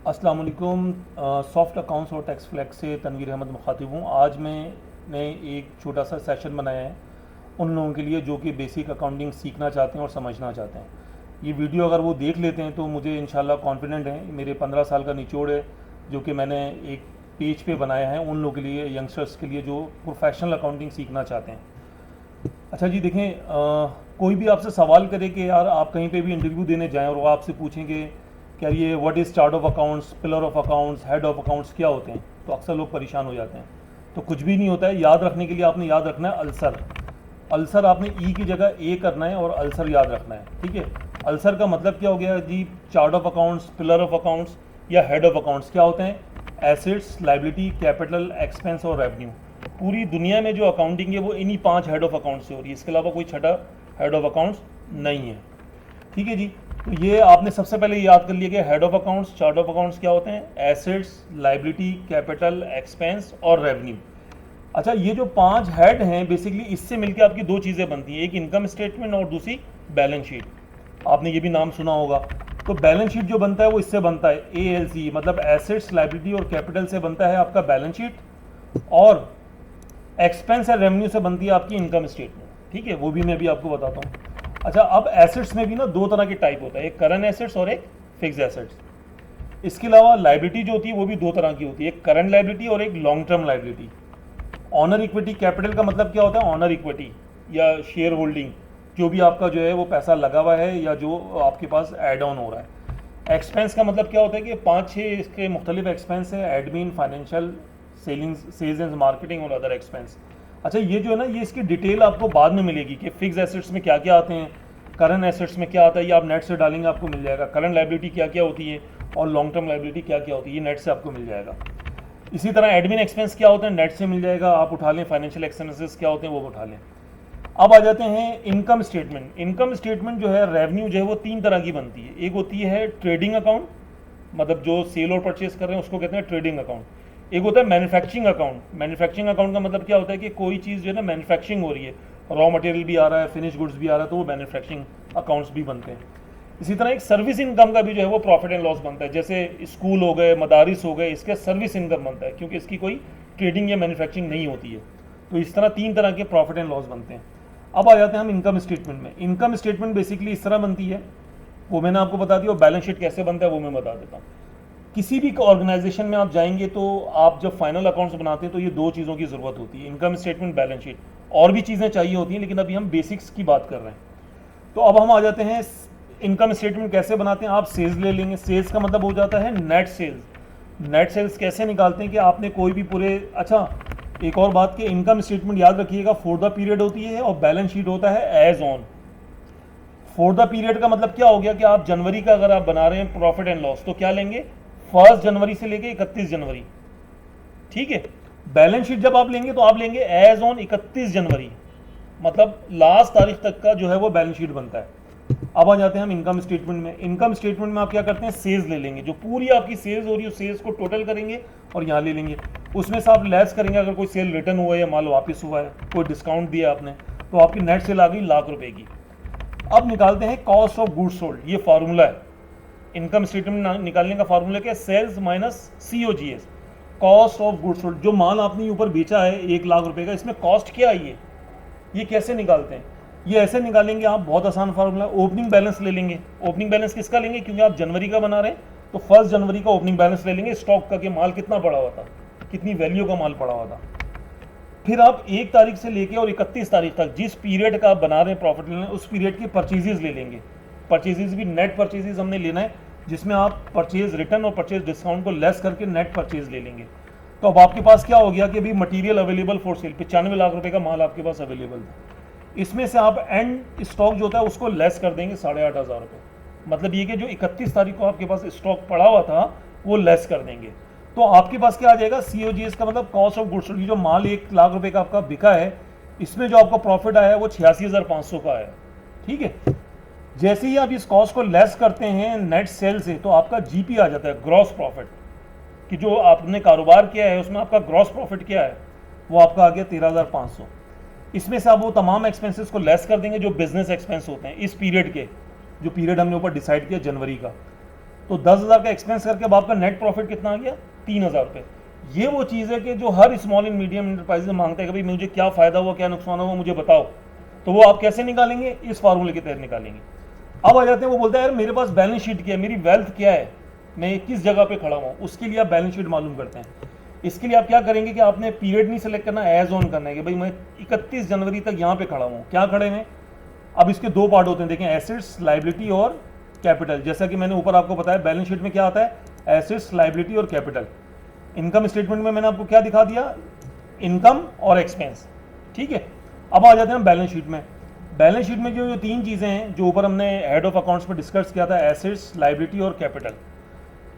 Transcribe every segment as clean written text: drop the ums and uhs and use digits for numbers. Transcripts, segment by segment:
अस्सलाम वालेकुम। Soft accounts और टैक्स फ्लैक्स से तनवीर अहमद मुखातिब हूँ। आज मैंने एक छोटा सा सेशन बनाया है उन लोगों के लिए जो कि बेसिक अकाउंटिंग सीखना चाहते हैं और समझना चाहते हैं। ये वीडियो अगर वो देख लेते हैं तो मुझे इंशाल्लाह कॉन्फिडेंट है, मेरे 15 साल का निचोड़ है जो कि मैंने एक पेज पे बनाया है उन लोगों के लिए, यंगस्टर्स के लिए जो प्रोफेशनल अकाउंटिंग सीखना चाहते हैं। अच्छा जी देखें, कोई भी आपसे सवाल करे कि यार आप कहीं पे भी इंटरव्यू देने जाएं और वो आपसे पूछें कि क्या ये what is chart of accounts, pillar of accounts, head of accounts क्या होते हैं, तो अक्सर लोग परेशान हो जाते हैं। तो कुछ भी नहीं होता है, याद रखने के लिए आपने याद रखना है अल्सर। अल्सर आपने ई की जगह ए करना है और अल्सर याद रखना है, ठीक है। अल्सर का मतलब क्या हो गया जी? Chart of accounts, pillar of accounts या हेड ऑफ अकाउंट्स क्या होते हैं? एसेट्स, लाइबिलिटी, कैपिटल, एक्सपेंस और रेवेन्यू। पूरी दुनिया में जो अकाउंटिंग है वो इन्हीं 5 हेड ऑफ अकाउंट्स से हो रही है, इसके अलावा कोई छठा हेड ऑफ अकाउंट्स नहीं है, ठीक है जी। तो ये आपने सबसे पहले याद कर लिया कि head of accounts, chart of accounts क्या होते हैं? एसेट्स, लाइबिलिटी, कैपिटल, एक्सपेंस और रेवेन्यू। अच्छा, ये जो 5 हेड हैं बेसिकली इससे मिलकर आपकी 2 चीज़ें बनती हैं, एक इनकम स्टेटमेंट और दूसरी बैलेंस शीट। आपने ये भी नाम सुना होगा। तो बैलेंस शीट जो बनता है वो इससे बनता है, ALC मतलब एसेट्स, लाइबिलिटी और कैपिटल से बनता है आपका बैलेंस शीट, और एक्सपेंस और रेवेन्यू से बनती है आपकी इनकम स्टेटमेंट, ठीक है। वो भी मैं अभी आपको बताता हूँ। अच्छा, अब एसेट्स में भी ना 2 तरह के टाइप होता है, एक करंट एसेट्स और एक फिक्स एसेट्स। इसके अलावा लाइबिलिटी जो होती है वो भी 2 तरह की होती है, एक करंट लाइबिलिटी और एक long term liability. Honour equity capital का मतलब क्या होता है? ऑनर इक्विटी या शेयर होल्डिंग, जो भी आपका जो है वो पैसा लगा हुआ है या जो आपके पास एड ऑन हो रहा है। एक्सपेंस का मतलब क्या होता है कि 5-6 इसके मुख्तलिफ एक्सपेंस है, admin, financial, sales and marketing और अदर एक्सपेंस। अच्छा, ये जो है ना, ये इसकी डिटेल आपको बाद में मिलेगी कि फिक्स एसेट्स में क्या क्या आते हैं, करंट एसेट्स में क्या आता है, ये आप नेट से डालेंगे आपको मिल जाएगा। करंट लाइबिलिटी क्या क्या होती है और लॉन्ग टर्म लाइबिलिटी क्या क्या होती है, ये नेट से आपको मिल जाएगा। इसी तरह एडमिन एक्सपेंस क्या होते हैं, नेट से मिल जाएगा, आप उठा लें। फाइनेंशियल एक्सपेंसेस क्या होते हैं वो उठा लें। अब आ जाते हैं इनकम स्टेटमेंट। इनकम स्टेटमेंट जो है, रेवेन्यू जो है वो 3 तरह की बनती है। एक होती है ट्रेडिंग अकाउंट, मतलब जो सेल और परचेज कर रहे हैं उसको कहते हैं ट्रेडिंग अकाउंट। एक होता है मैन्युफैक्चरिंग अकाउंट। मैन्युफैक्चरिंग अकाउंट का मतलब क्या होता है कि कोई चीज़ जो है ना मैन्युफैक्चरिंग हो रही है, रॉ मटेरियल भी आ रहा है, फिनिश गुड्स भी आ रहा है, तो वो मैन्युफैक्चरिंग अकाउंट्स भी बनते हैं। इसी तरह एक सर्विस इनकम का भी जो है वो प्रॉफिट एंड लॉस बनता है, जैसे स्कूल हो गए, मदारिस हो गए, इसके सर्विस इनकम बनता है क्योंकि इसकी कोई ट्रेडिंग या मैन्युफैक्चरिंग नहीं होती है। तो इस तरह 3 तरह के प्रॉफिट एंड लॉस बनते हैं। अब आ जाते हैं हम इनकम स्टेटमेंट में। इनकम स्टेटमेंट बेसिकली इस तरह बनती है, वो मैंने आपको बता दिया। और बैलेंस शीट कैसे बनता है वो मैं बता देता हूँ। किसी भी ऑर्गेनाइजेशन में आप जाएंगे तो आप जब फाइनल अकाउंट्स बनाते हैं तो ये 2 चीज़ों की ज़रूरत होती है, इनकम स्टेटमेंट, बैलेंस शीट। और भी चीज़ें चाहिए होती हैं लेकिन अभी हम बेसिक्स की बात कर रहे हैं। तो अब हम आ जाते हैं इनकम स्टेटमेंट कैसे बनाते हैं। आप सेल्स ले लेंगे। सेल्स का मतलब हो जाता है नेट सेल्स। नेट सेल्स कैसे निकालते हैं कि आपने कोई भी पूरे, अच्छा एक और बात कि इनकम स्टेटमेंट याद रखिएगा फॉर द पीरियड होती है और बैलेंस शीट होता है as on. For the period का मतलब क्या हो गया कि आप जनवरी का अगर आप बना रहे हैं प्रॉफिट एंड लॉस तो क्या लेंगे? 1 जनवरी से लेके 31 जनवरी, ठीक है। बैलेंस शीट जब आप लेंगे तो आप लेंगे एज ऑन 31 जनवरी, मतलब लास्ट तारीख तक का जो है वो बैलेंस शीट बनता है। अब आ जाते हैं हम इनकम स्टेटमेंट में। इनकम स्टेटमेंट में आप क्या करते हैं? सेल्स ले लेंगे, जो पूरी आपकी सेल्स हो रही है सेल्स को टोटल करेंगे और यहाँ ले लेंगे। उसमें से आप लेस करेंगे अगर कोई सेल रिटर्न हुआ है या माल वापस हुआ है, कोई डिस्काउंट दिया आपने, तो आपकी नेट सेल आ गई ₹1,00,000 की। अब निकालते हैं कॉस्ट ऑफ गुड्स सोल्ड। ये फार्मूला है इनकम स्टेटमेंट निकालने का। फार्मूला क्या है? Sales minus COGS, cost of goods sold. जो माल आपने ऊपर बेचा है ₹1,00,000 का, इसमें कॉस्ट क्या आई है, ये कैसे निकालते हैं? ये ऐसे निकालेंगे आप, बहुत आसान फार्मूला। ओपनिंग बैलेंस ले लेंगे। ओपनिंग बैलेंस किसका लेंगे? क्योंकि आप जनवरी का बना रहे हैं तो 1 जनवरी का ओपनिंग बैलेंस ले लेंगे, स्टॉक का, कि माल कितना पड़ा हुआ था, कितनी वैल्यू का माल पड़ा हुआ था। फिर आप 1 तारीख से लेके और 31 तारीख तक जिस पीरियड का आप बना रहे हैं प्रॉफिट लेना, उस पीरियड की परचेजेज ले लेंगे। परचेजेज भी नेट परचेजेज हमने लेना है, जिसमें आप परचेज रिटर्न और परचेज डिस्काउंट को लेस करके नेट परचेज ले लेंगे। तो अब आपके पास क्या हो गया कि अभी मटेरियल अवेलेबल फॉर सेल, ₹95,00,000 का माल आपके पास अवेलेबल था। इसमें से आप एंड स्टॉक जो होता है उसको लेस कर देंगे ₹8,500। मतलब ये कि जो 31 तारीख को आपके पास स्टॉक पड़ा हुआ था वो लेस कर देंगे। तो आपके पास क्या आ जाएगा? COGS का मतलब कॉस्ट ऑफ गुड्स सोल्ड। जो माल ₹1,00,000 का आपका बिका है, इसमें जो आपका प्रॉफिट आया है वो 86,500 का आया, ठीक है। जैसे ही आप इस कॉस्ट को लेस करते हैं नेट सेल से तो आपका GP आ जाता है, ग्रॉस प्रॉफिट, कि जो आपने कारोबार किया है उसमें आपका ग्रॉस प्रॉफिट क्या है, वो आपका आ गया 13,500। इसमें से आप वो तमाम एक्सपेंसेस को लेस कर देंगे जो बिजनेस एक्सपेंस होते हैं इस पीरियड के, जो पीरियड हमने ऊपर डिसाइड किया जनवरी का। तो 10,000 का एक्सपेंस करके अब आपका नेट प्रॉफिट कितना आ गया? 3,000 रुपये। ये वो चीज़ है कि जो हर स्मॉल एंड मीडियम इंटरप्राइजेज मांगते हैं कि भाई मुझे क्या फ़ायदा हुआ, क्या नुकसान हुआ, मुझे बताओ। तो वो आप कैसे निकालेंगे? इस फार्मूले के तहत निकालेंगे। अब आ जाते हैं, वो बोलता है यार मेरे पास बैलेंस शीट क्या है, मेरी वेल्थ क्या है, मैं किस जगह पे खड़ा हूँ। उसके लिए आप बैलेंस शीट मालूम करते हैं। इसके लिए आप क्या करेंगे कि आपने पीरियड नहीं सेलेक्ट करना, एज ऑन करना है कि भाई मैं 31 जनवरी तक यहाँ पे खड़ा हूँ। क्या खड़े हैं? अब इसके दो पार्ट होते हैं, देखें, एसेट्स, लाइबिलिटी और कैपिटल। जैसा कि मैंने ऊपर आपको बताया, बैलेंस शीट में क्या आता है? एसेट्स, लाइबिलिटी और कैपिटल। इनकम स्टेटमेंट में मैंने आपको क्या दिखा दिया? इनकम और एक्सपेंस। ठीक है, अब आ जाते हैं बैलेंस शीट में। बैलेंस शीट में जो तीन चीज़ें हैं जो ऊपर हमने हेड ऑफ अकाउंट्स में डिस्कस किया था, एसेट्स, लाइबिलिटी और कैपिटल।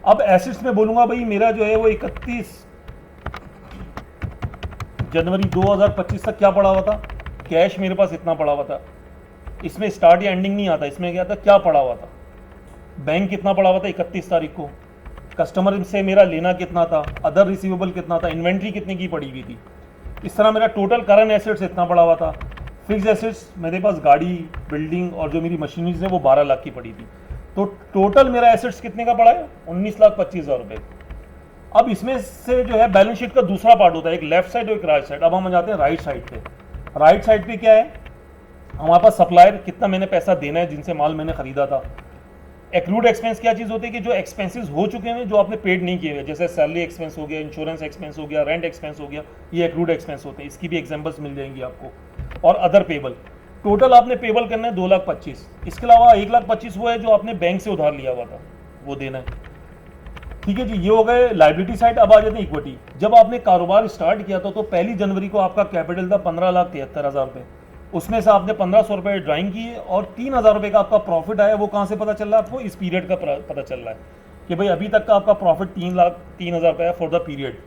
अब एसेट्स में बोलूँगा भाई मेरा जो है वो 31 जनवरी 2025 तक क्या पड़ा हुआ था? कैश मेरे पास इतना पड़ा हुआ था। इसमें स्टार्ट या एंडिंग नहीं आता, इसमें क्या था, क्या पड़ा हुआ था। बैंक कितना पड़ा हुआ था 31 तारीख को, कस्टमर से मेरा लेना कितना था, अदर रिसीवेबल कितना था, इन्वेंट्री कितने की पड़ी हुई थी। इस तरह मेरा टोटल करंट एसेट्स इतना पड़ा हुआ था। फिक्स एसेट्स मेरे पास गाड़ी, बिल्डिंग और जो मेरी मशीनरीज है वो 12 लाख की पड़ी थी। तो टोटल मेरा एसेट्स कितने का पड़ा है? 19,25,000 रुपये। अब इसमें से जो है बैलेंस शीट का दूसरा पार्ट होता है, एक लेफ्ट साइड और एक राइट साइड। अब हम जाते हैं राइट साइड पे। राइट साइड पे क्या है? हमारे पास सप्लायर कितना मैंने पैसा देना है जिनसे माल मैंने खरीदा था। एक्रूड एक्सपेंस क्या चीज़ होती है कि जो एक्सपेंसेस हो चुके हैं जो आपने पेड नहीं किए हुए, जैसे सैलरी एक्सपेंस हो गया, इंश्योरेंस एक्सपेंस हो गया, रेंट एक्सपेंस हो गया, ये एक्रूड एक्सपेंस होते हैं। इसकी भी एग्जांपल्स मिल जाएंगी आपको। और अदर पेबल, टोटल आपने पेबल करना है 2,25,000। इसके अलावा 1,25,000 वो है जो आपने बैंक से उधार लिया हुआ था, वो देना है। ठीक है जी, ये हो गए लाइबिलिटी साइड। अब आ जाते हैं इक्विटी। जब आपने कारोबार स्टार्ट किया था तो 1 जनवरी को आपका कैपिटल था 15,73,000 रुपये। उसमें से आपने 1,500 रुपये ड्राइंग किए और 3,000 रुपये का आपका प्रॉफिट आया। वो कहाँ से पता चल रहा है आपको? इस पीरियड का पता चल रहा है कि भाई अभी तक का आपका प्रॉफिट 3,03,000 रुपये है फॉर द पीरियड।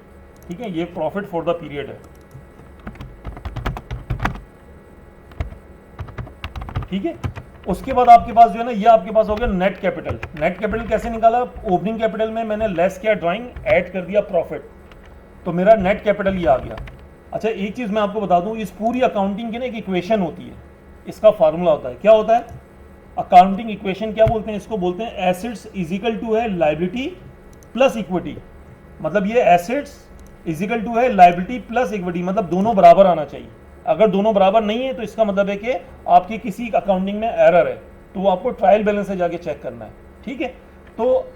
ठीक है, ये प्रॉफिट फॉर द पीरियड है। ठीक है, उसके बाद आपके पास जो है ना, ये आपके पास हो गया नेट कैपिटल। नेट कैपिटल कैसे निकाला? ओपनिंग कैपिटल में मैंने लेस किया ड्राइंग, ऐड कर दिया प्रॉफिट, तो मेरा नेट कैपिटल ये आ गया। अच्छा, एक चीज़ मैं आपको बता दूं, इस पूरी अकाउंटिंग की ना एक इक्वेशन होती है, इसका फार्मूला होता है। क्या होता है? अकाउंटिंग इक्वेशन क्या बोलते हैं? इसको बोलते हैं एसेट्स इज इक्वल टू है लाइबिलिटी प्लस इक्विटी। मतलब ये एसेट्स इज इक्वल टू है लाइबिलिटी प्लस इक्विटी, मतलब दोनों बराबर आना चाहिए। अगर दोनों बराबर नहीं है तो इसका मतलब है कि आपकी किसी अकाउंटिंग में एरर है, तो वो आपको ट्रायल बैलेंस से जाके चेक करना है। ठीक है, तो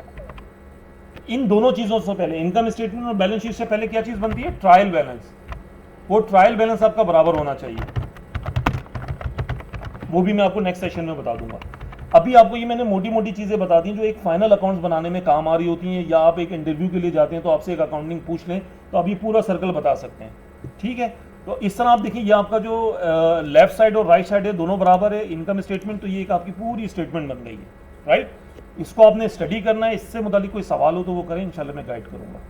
इन दोनों चीज़ों से पहले, इनकम स्टेटमेंट और बैलेंस शीट से पहले क्या चीज़ बनती है? Trial balance. वो ट्रायल बैलेंस आपका बराबर होना चाहिए। वो भी मैं आपको नेक्स्ट सेशन में बता दूंगा। अभी आपको ये मैंने मोटी मोटी चीज़ें बता दी जो एक फाइनल अकाउंट्स बनाने में काम आ रही होती हैं, या आप एक इंटरव्यू के लिए जाते हैं तो आपसे एक अकाउंटिंग पूछ लें तो अभी पूरा सर्कल बता सकते हैं। ठीक है, तो इस तरह आप देखिए, ये आपका जो लेफ्ट साइड और राइट साइड है दोनों बराबर है। इनकम स्टेटमेंट, तो ये एक आपकी पूरी स्टेटमेंट बन गई है। राइट, इसको आपने स्टडी करना है। इससे मुतालिक कोई सवाल हो तो वो करें, इंशाल्लाह मैं गाइड करूँगा।